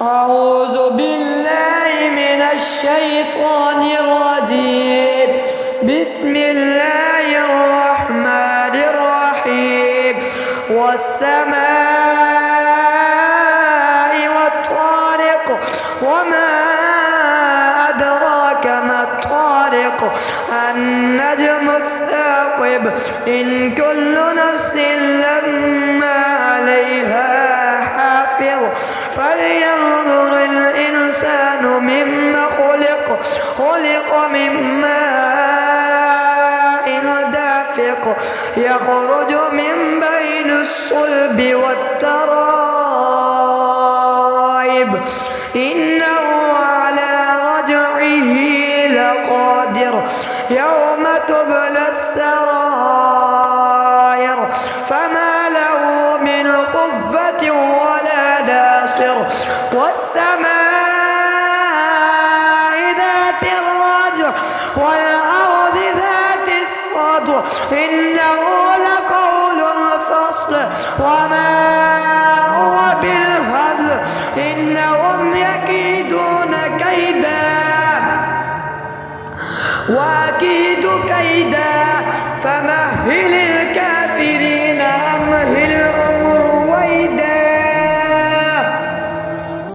أعوذ بالله من الشيطان الرجيم. بسم الله الرحمن الرحيم. والسماء والطارق وما أدراك ما الطارق النجم الثاقب إن كل نفس لما عليها حافظ فلينظر الإنسان مما خلق من ماء دافق يخرج من بين الصلب والترائب إنه على رجعه لقادر يوم تبلى السرائر فما له من قوة ولا ناصر والسماء ذات الرجع والأرض ذات الصدع إنه لقول فصل وما هو بالهزل إنهم يكيدون كيدا وأكيد كيدا